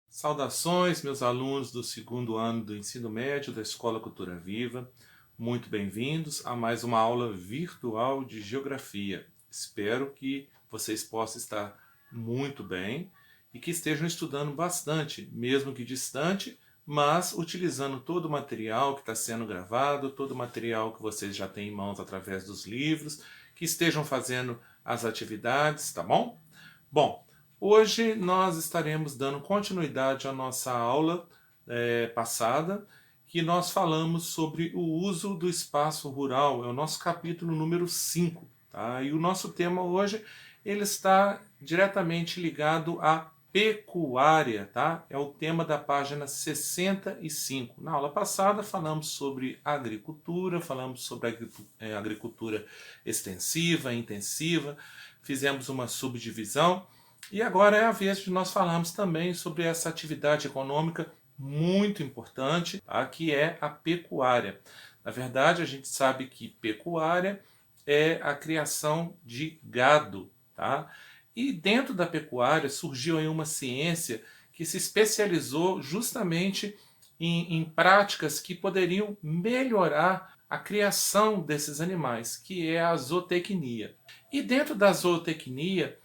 Saudações, meus alunos do segundo ano do ensino médio da Escola Cultura Viva. Muito bem-vindos a mais uma aula virtual de Geografia. Espero que vocês possam estar muito bem e que estejam estudando bastante, mesmo que distante, mas utilizando todo o material que está sendo gravado, todo o material que vocês já têm em mãos através dos livros, que estejam fazendo as atividades, tá bom? Bom, hoje nós estaremos dando continuidade à nossa aula passada, que nós falamos sobre o uso do espaço rural, é o nosso capítulo número 5. Tá? E o nosso tema hoje ele está diretamente ligado à pecuária, tá? É o tema da página 65. Na aula passada falamos sobre agricultura, falamos sobre agricultura extensiva, intensiva, fizemos uma subdivisão e agora é a vez de nós falarmos também sobre essa atividade econômica muito importante, tá? Que é a pecuária. Na verdade, a gente sabe que pecuária é a criação de gado, tá? E dentro da pecuária surgiu aí uma ciência que se especializou justamente em práticas que poderiam melhorar a criação desses animais, que é a zootecnia. E dentro da zootecnia,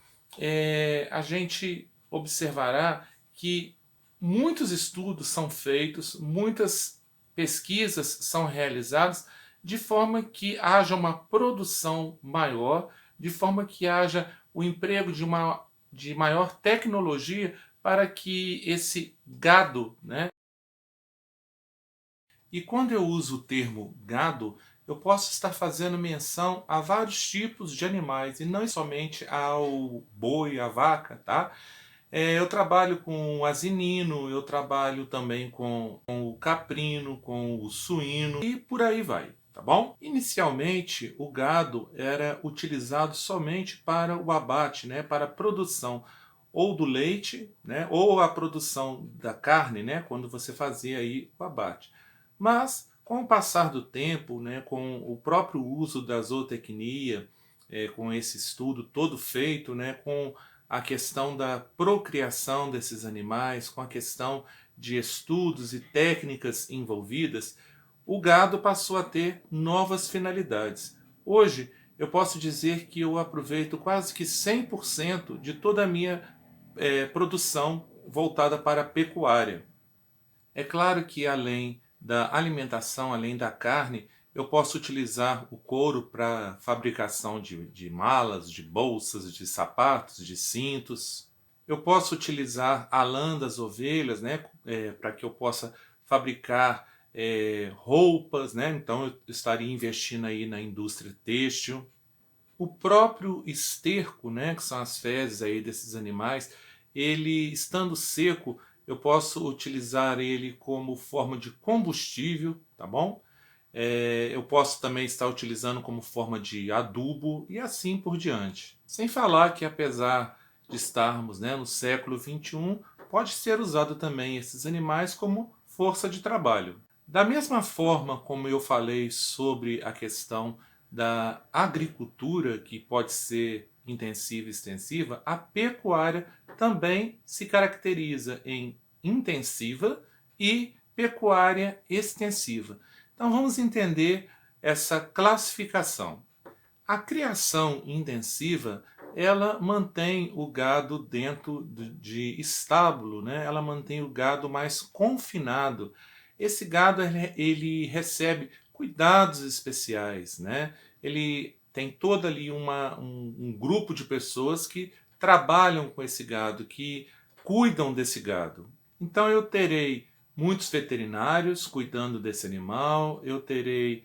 a gente observará que muitos estudos são feitos, muitas pesquisas são realizadas de forma que haja uma produção maior, de forma que haja o emprego de maior tecnologia para que esse gado, né? E quando eu uso o termo gado, eu posso estar fazendo menção a vários tipos de animais, e não somente ao boi, à vaca, tá? Eu trabalho com o asinino, eu trabalho também com o caprino, com o suíno e por aí vai, tá bom? Inicialmente, o gado era utilizado somente para o abate, né? Para a produção ou do leite, né? Ou a produção da carne, né? Quando você fazia aí o abate. Mas, com o passar do tempo, né, com o próprio uso da zootecnia, com esse estudo todo feito, né, com a questão da procriação desses animais, com a questão de estudos e técnicas envolvidas, o gado passou a ter novas finalidades. Hoje, eu posso dizer que eu aproveito quase que 100% de toda a minha produção voltada para a pecuária. É claro que além da alimentação, além da carne, eu posso utilizar o couro para fabricação de malas, de bolsas, de sapatos, de cintos. Eu posso utilizar a lã das ovelhas, né, para que eu possa fabricar roupas, né? Então eu estaria investindo aí na indústria têxtil. O próprio esterco, né, que são as fezes aí desses animais, ele estando seco, eu posso utilizar ele como forma de combustível, tá bom? Eu posso também estar utilizando como forma de adubo e assim por diante. Sem falar que apesar de estarmos, né, no século XXI, pode ser usado também esses animais como força de trabalho. Da mesma forma como eu falei sobre a questão da agricultura, que pode ser intensiva e extensiva, a pecuária também se caracteriza em intensiva e pecuária extensiva. Então vamos entender essa classificação. A criação intensiva, ela mantém o gado dentro de estábulo, né? Ela mantém o gado mais confinado. Esse gado ele recebe cuidados especiais, né? Ele tem todo ali um grupo de pessoas que trabalham com esse gado, que cuidam desse gado. Então eu terei muitos veterinários cuidando desse animal, eu terei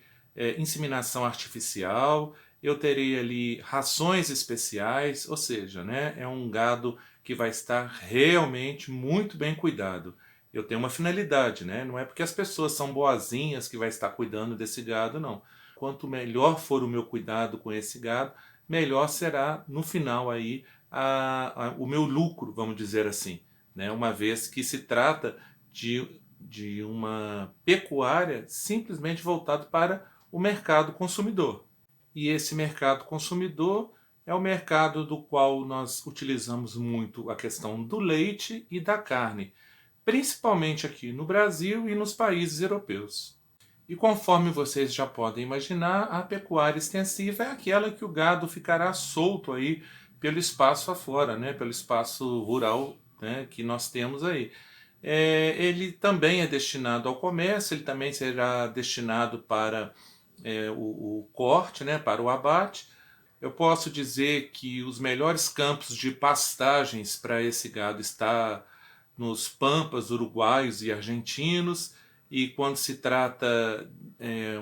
inseminação artificial, eu terei ali rações especiais, ou seja, né, é um gado que vai estar realmente muito bem cuidado. Eu tenho uma finalidade, né? Não é porque as pessoas são boazinhas que vai estar cuidando desse gado, não. Quanto melhor for o meu cuidado com esse gado, melhor será no final aí o meu lucro, vamos dizer assim, né? Uma vez que se trata de uma pecuária simplesmente voltada para o mercado consumidor. E esse mercado consumidor é o mercado do qual nós utilizamos muito a questão do leite e da carne, principalmente aqui no Brasil e nos países europeus. E conforme vocês já podem imaginar, a pecuária extensiva é aquela que o gado ficará solto aí pelo espaço afora, né? Pelo espaço rural, né? Que nós temos aí. Ele também é destinado ao comércio, ele também será destinado para o corte, né? Para o abate. Eu posso dizer que os melhores campos de pastagens para esse gado está nos pampas uruguaios e argentinos, e quando se trata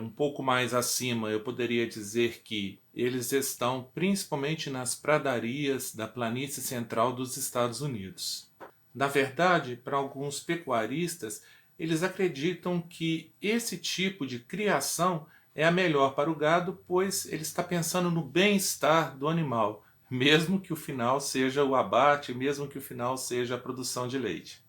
um pouco mais acima, eu poderia dizer que eles estão principalmente nas pradarias da planície central dos Estados Unidos. Na verdade, para alguns pecuaristas, eles acreditam que esse tipo de criação é a melhor para o gado, pois ele está pensando no bem-estar do animal, mesmo que o final seja o abate, mesmo que o final seja a produção de leite.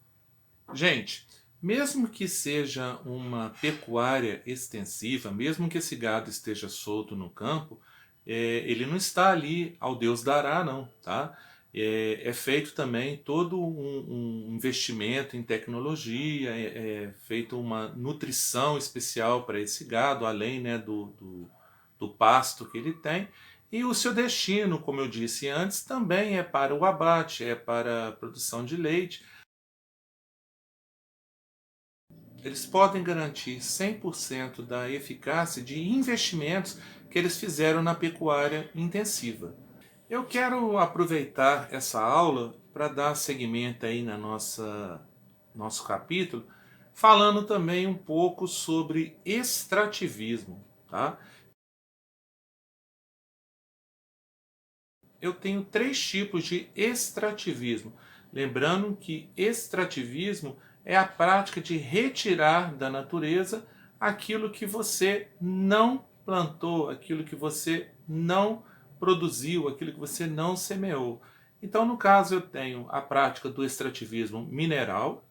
Gente, mesmo que seja uma pecuária extensiva, mesmo que esse gado esteja solto no campo, ele não está ali ao Deus dará, não, tá? É feito também todo um investimento em tecnologia, é feita uma nutrição especial para esse gado, além, né, do pasto que ele tem. E o seu destino, como eu disse antes, também é para o abate, é para a produção de leite. Eles podem garantir 100% da eficácia de investimentos que eles fizeram na pecuária intensiva. Eu quero aproveitar essa aula para dar seguimento aí na nosso capítulo, falando também um pouco sobre extrativismo, tá? Eu tenho 3 tipos de extrativismo. Lembrando que extrativismo é a prática de retirar da natureza aquilo que você não plantou, aquilo que você não produziu, aquilo que você não semeou. Então, no caso, eu tenho a prática do extrativismo mineral,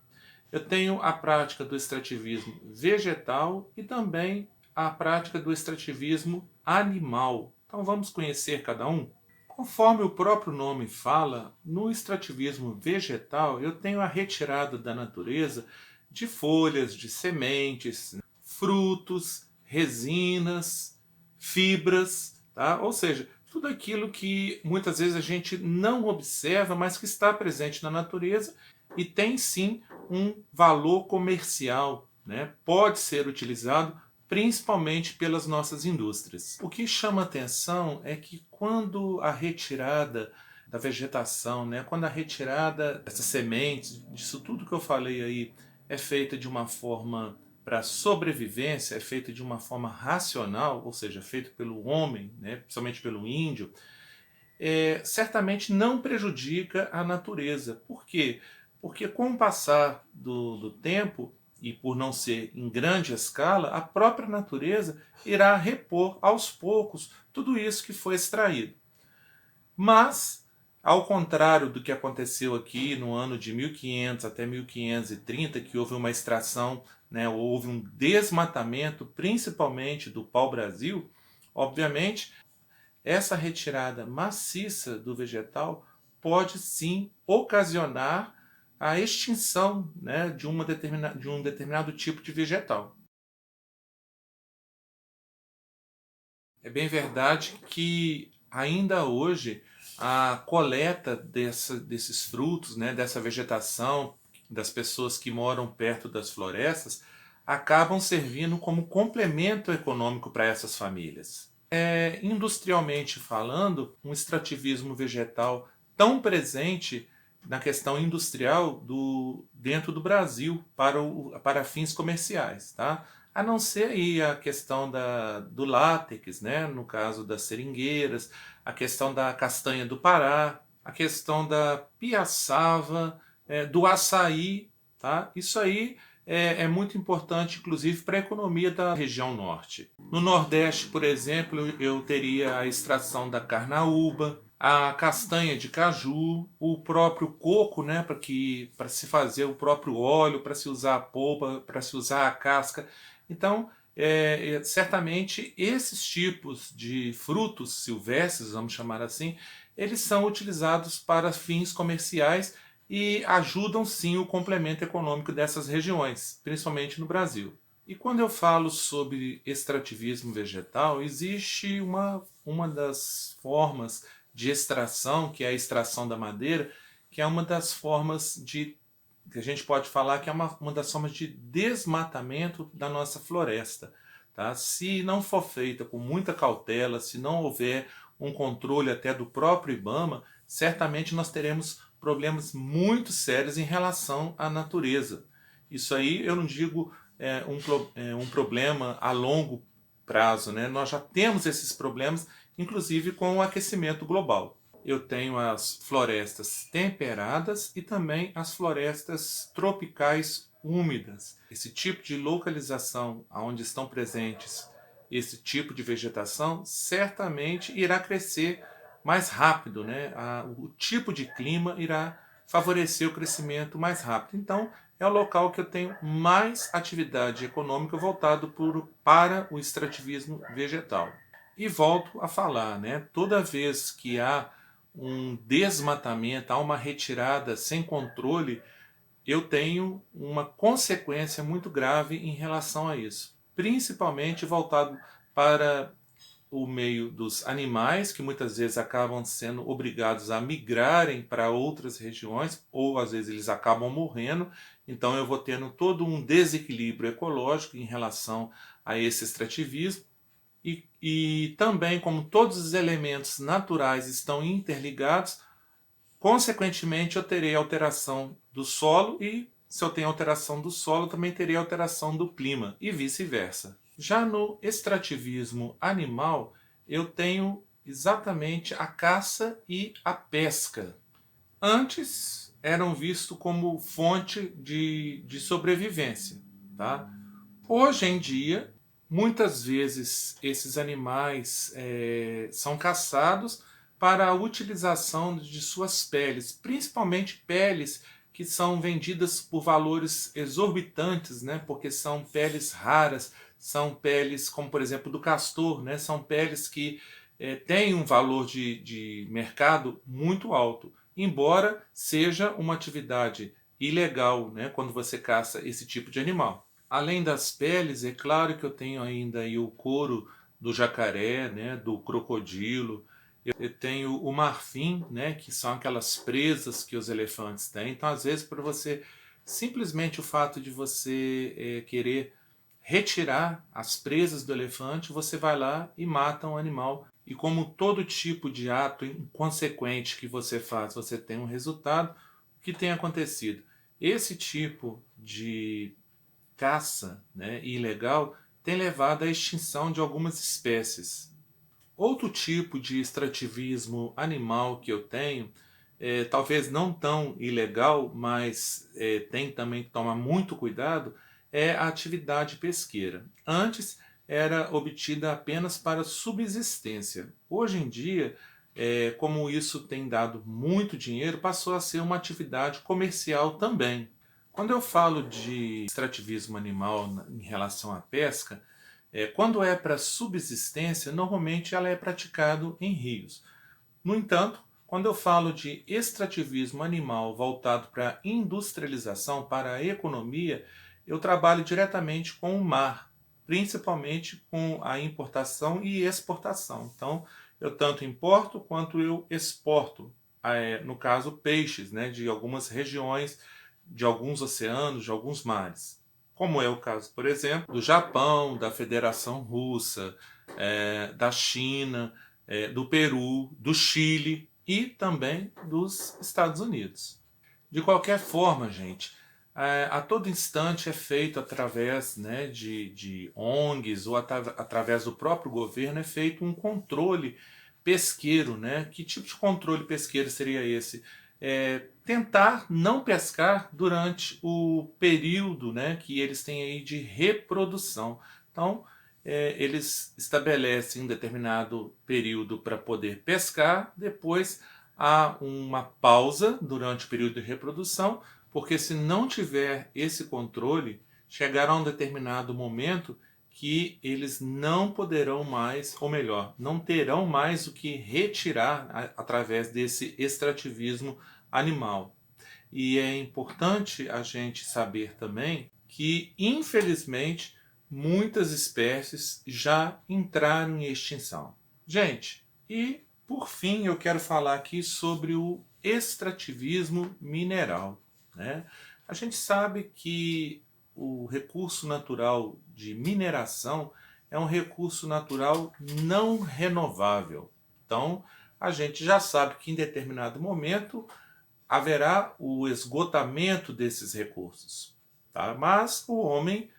eu tenho a prática do extrativismo vegetal e também a prática do extrativismo animal. Então, vamos conhecer cada um? Conforme o próprio nome fala, no extrativismo vegetal eu tenho a retirada da natureza de folhas, de sementes, frutos, resinas, fibras, tá? Ou seja, tudo aquilo que muitas vezes a gente não observa, mas que está presente na natureza e tem sim um valor comercial, né? Pode ser utilizado principalmente pelas nossas indústrias. O que chama atenção é que quando a retirada da vegetação, né, quando a retirada dessas sementes, disso tudo que eu falei aí, é feita de uma forma para sobrevivência, é feita de uma forma racional, ou seja, feito pelo homem, né, principalmente pelo índio, certamente não prejudica a natureza. Por quê? Porque com o passar do tempo, e por não ser em grande escala, a própria natureza irá repor aos poucos tudo isso que foi extraído. Mas, ao contrário do que aconteceu aqui no ano de 1500 até 1530, que houve uma extração, né, houve um desmatamento, principalmente do pau-brasil, obviamente, essa retirada maciça do vegetal pode sim ocasionar a extinção, né, de um determinado tipo de vegetal. É bem verdade que ainda hoje a coleta desses frutos, né, dessa vegetação, das pessoas que moram perto das florestas, acabam servindo como complemento econômico para essas famílias. Industrialmente falando, um extrativismo vegetal tão presente na questão industrial dentro do Brasil para fins comerciais, tá? A não ser aí a questão do látex, né? No caso das seringueiras, a questão da castanha do Pará, a questão da piaçava, do açaí, tá? Isso aí é muito importante, inclusive, para a economia da região norte. No Nordeste, por exemplo, eu teria a extração da carnaúba, a castanha de caju, o próprio coco, né, para se fazer o próprio óleo, para se usar a polpa, para se usar a casca. Então, certamente esses tipos de frutos silvestres, vamos chamar assim, eles são utilizados para fins comerciais e ajudam sim o complemento econômico dessas regiões, principalmente no Brasil. E quando eu falo sobre extrativismo vegetal, existe uma das formas de extração, que é a extração da madeira, que é uma das formas de, que a gente pode falar que é uma das formas de desmatamento da nossa floresta. Tá? Se não for feita com muita cautela, se não houver um controle até do próprio IBAMA, certamente nós teremos problemas muito sérios em relação à natureza. Isso aí eu não digo um problema a longo prazo, né? Nós já temos esses problemas, inclusive com o aquecimento global. Eu tenho as florestas temperadas e também as florestas tropicais úmidas. Esse tipo de localização onde estão presentes esse tipo de vegetação certamente irá crescer mais rápido, né? O tipo de clima irá favorecer o crescimento mais rápido. Então, é o local que eu tenho mais atividade econômica voltado para o extrativismo vegetal. E volto a falar, né? Toda vez que há um desmatamento, há uma retirada sem controle, eu tenho uma consequência muito grave em relação a isso, principalmente voltado para o meio dos animais, que muitas vezes acabam sendo obrigados a migrarem para outras regiões, ou às vezes eles acabam morrendo, então eu vou tendo todo um desequilíbrio ecológico em relação a esse extrativismo, e também, como todos os elementos naturais estão interligados, consequentemente eu terei alteração do solo e, se eu tenho alteração do solo, também terei alteração do clima e vice-versa. Já no extrativismo animal, eu tenho exatamente a caça e a pesca. Antes eram vistos como fonte de sobrevivência. Tá? Hoje em dia, muitas vezes esses animais são caçados para a utilização de suas peles, principalmente peles que são vendidas por valores exorbitantes, né? Porque são peles raras, são peles como por exemplo do castor, né? São peles que têm um valor de mercado muito alto, embora seja uma atividade ilegal, né? Quando você caça esse tipo de animal. Além das peles, é claro que eu tenho ainda aí o couro do jacaré, né, do crocodilo. Eu tenho o marfim, né, que são aquelas presas que os elefantes têm. Então, às vezes, para você, simplesmente o fato de você querer retirar as presas do elefante, você vai lá e mata um animal. E como todo tipo de ato inconsequente que você faz, você tem um resultado, o que tem acontecido? Esse tipo de caça, né, ilegal tem levado à extinção de algumas espécies. Outro tipo de extrativismo animal que eu tenho, talvez não tão ilegal, mas tem também que tomar muito cuidado, é a atividade pesqueira. Antes era obtida apenas para subsistência. Hoje em dia, como isso tem dado muito dinheiro, passou a ser uma atividade comercial também. Quando eu falo de extrativismo animal em relação à pesca, quando é para subsistência, normalmente ela é praticado em rios. No entanto, quando eu falo de extrativismo animal voltado para a industrialização, para a economia, eu trabalho diretamente com o mar, principalmente com a importação e exportação. Então, eu tanto importo quanto eu exporto, no caso, peixes, né, de algumas regiões, de alguns oceanos, de alguns mares. Como é o caso, por exemplo, do Japão, da Federação Russa, da China, do Peru, do Chile e também dos Estados Unidos. De qualquer forma, gente, a todo instante é feito através, né, de ONGs ou através do próprio governo, é feito um controle pesqueiro. Né? Que tipo de controle pesqueiro seria esse? tentar não pescar durante o período, né, que eles têm aí de reprodução. Então, eles estabelecem um determinado período para poder pescar, depois há uma pausa durante o período de reprodução, porque se não tiver esse controle, chegará um determinado momento que eles não poderão mais, ou melhor, não terão mais o que retirar através desse extrativismo animal. E é importante a gente saber também que, infelizmente, muitas espécies já entraram em extinção. Gente, e por fim eu quero falar aqui sobre o extrativismo mineral, né? A gente sabe que o recurso natural de mineração é um recurso natural não renovável. Então, a gente já sabe que em determinado momento haverá o esgotamento desses recursos. Tá? Mas o homem,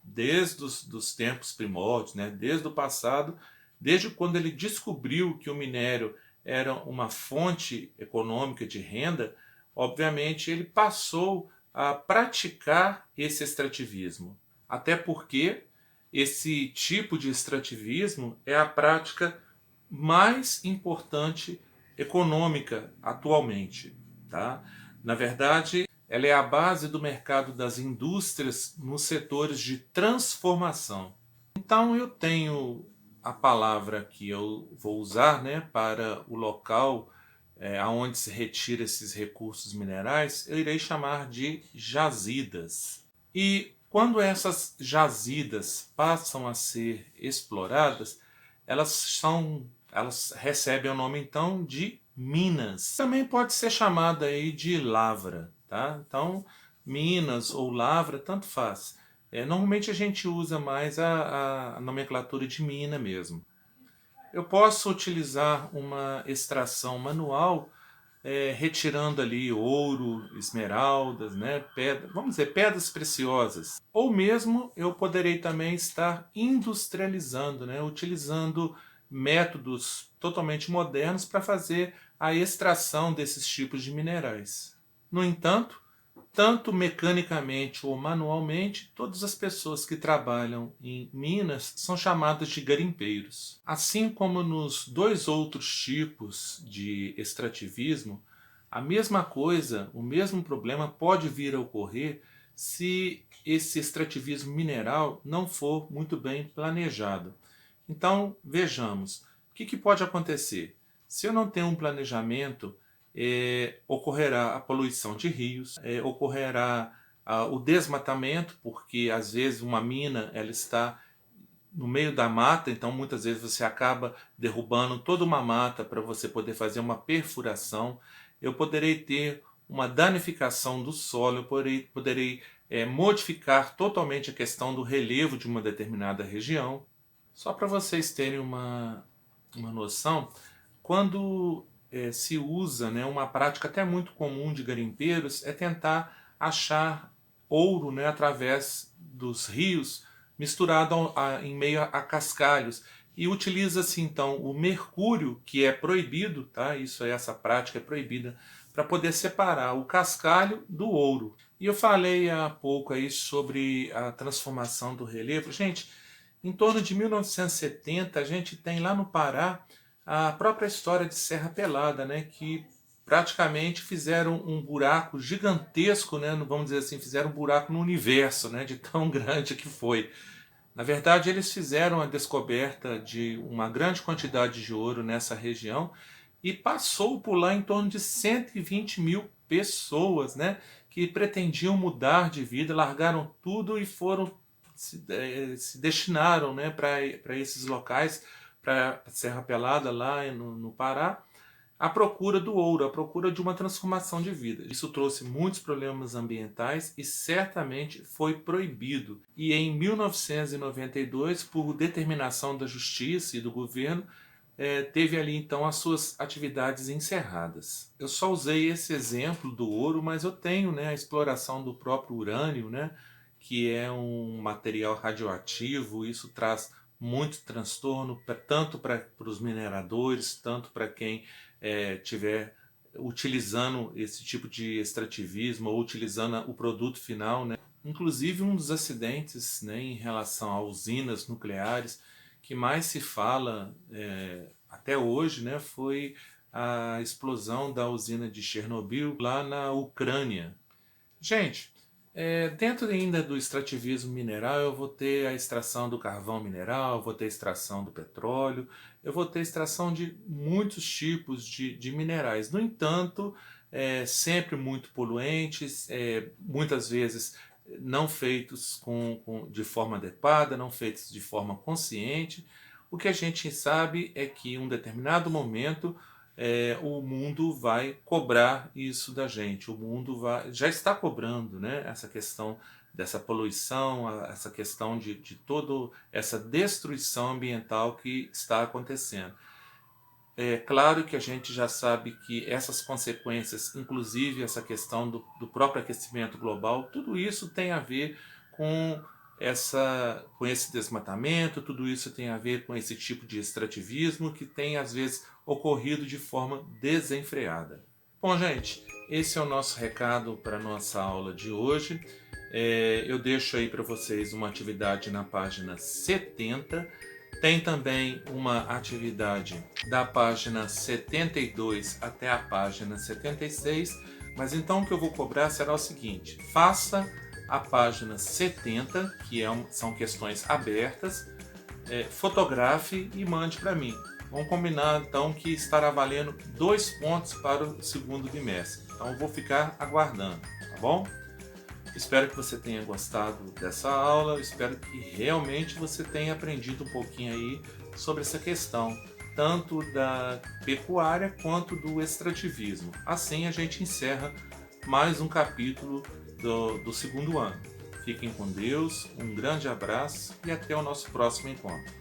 desde os tempos primórdios, né, desde o passado, desde quando ele descobriu que o minério era uma fonte econômica de renda, obviamente ele passou a praticar esse extrativismo. Até porque esse tipo de extrativismo é a prática mais importante econômica atualmente. Tá? Na verdade, ela é a base do mercado das indústrias nos setores de transformação. Então eu tenho a palavra que eu vou usar, né, para o local aonde se retira esses recursos minerais, eu irei chamar de jazidas. E quando essas jazidas passam a ser exploradas, elas recebem o nome então de minas. Também pode ser chamada aí de lavra, tá? Então, minas ou lavra, tanto faz. Normalmente a gente usa mais a nomenclatura de mina mesmo. Eu posso utilizar uma extração manual, retirando ali ouro, esmeraldas, né, pedra, vamos dizer, pedras preciosas. Ou mesmo eu poderei também estar industrializando, né, utilizando métodos totalmente modernos para fazer a extração desses tipos de minerais. No entanto, tanto mecanicamente ou manualmente, todas as pessoas que trabalham em minas são chamadas de garimpeiros. Assim como nos dois outros tipos de extrativismo, a mesma coisa, o mesmo problema pode vir a ocorrer se esse extrativismo mineral não for muito bem planejado. Então, vejamos, o que pode acontecer? Se eu não tenho um planejamento, ocorrerá a poluição de rios, ocorrerá o desmatamento, porque às vezes uma mina ela está no meio da mata, então muitas vezes você acaba derrubando toda uma mata para você poder fazer uma perfuração. Eu poderei ter uma danificação do solo, eu poderei modificar totalmente a questão do relevo de uma determinada região. Só para vocês terem uma noção, quando se usa, né, uma prática até muito comum de garimpeiros é tentar achar ouro, né, através dos rios, misturado em meio a cascalhos. E utiliza-se então o mercúrio, que é proibido, tá? Essa prática é proibida, para poder separar o cascalho do ouro. E eu falei há pouco aí sobre a transformação do relevo. Gente, em torno de 1970, a gente tem lá no Pará a própria história de Serra Pelada, né, que praticamente fizeram um buraco gigantesco, né, vamos dizer assim, fizeram um buraco no universo, né, de tão grande que foi. Na verdade, eles fizeram a descoberta de uma grande quantidade de ouro nessa região e passou por lá em torno de 120 mil pessoas, né, que pretendiam mudar de vida, largaram tudo e foram se destinaram, né, para esses locais, para Serra Pelada, lá no Pará, à procura do ouro, à procura de uma transformação de vida. Isso trouxe muitos problemas ambientais e certamente foi proibido. E em 1992, por determinação da justiça e do governo, teve ali então as suas atividades encerradas. Eu só usei esse exemplo do ouro, mas eu tenho, né, a exploração do próprio urânio, né, que é um material radioativo. Isso traz muito transtorno, tanto para os mineradores, tanto para quem tiver utilizando esse tipo de extrativismo ou utilizando o produto final, né? Inclusive um dos acidentes, né, em relação a usinas nucleares que mais se fala até hoje, né, foi a explosão da usina de Chernobyl lá na Ucrânia. Gente, dentro ainda do extrativismo mineral, eu vou ter a extração do carvão mineral, eu vou ter a extração do petróleo, eu vou ter a extração de muitos tipos de minerais. No entanto, sempre muito poluentes, muitas vezes não feitos de forma adequada, não feitos de forma consciente. O que a gente sabe é que em um determinado momento o mundo vai cobrar isso da gente. O mundo já está cobrando, né, essa questão dessa poluição, essa questão de toda essa destruição ambiental que está acontecendo. É claro que a gente já sabe que essas consequências, inclusive essa questão do próprio aquecimento global, tudo isso tem a ver com com esse desmatamento, tudo isso tem a ver com esse tipo de extrativismo que tem às vezes ocorrido de forma desenfreada. Bom, gente, esse é o nosso recado para a nossa aula de hoje. Eu deixo aí para vocês uma atividade na página 70. Tem também uma atividade da página 72 até a página 76, mas então o que eu vou cobrar será o seguinte: faça a página 70, que são questões abertas, fotografe e mande para mim. Vamos combinar então que estará valendo 2 pontos para o segundo bimestre. Então eu vou ficar aguardando, tá bom? Espero que você tenha gostado dessa aula, espero que realmente você tenha aprendido um pouquinho aí sobre essa questão, tanto da pecuária quanto do extrativismo. Assim a gente encerra mais um capítulo do segundo ano. Fiquem com Deus, um grande abraço e até o nosso próximo encontro.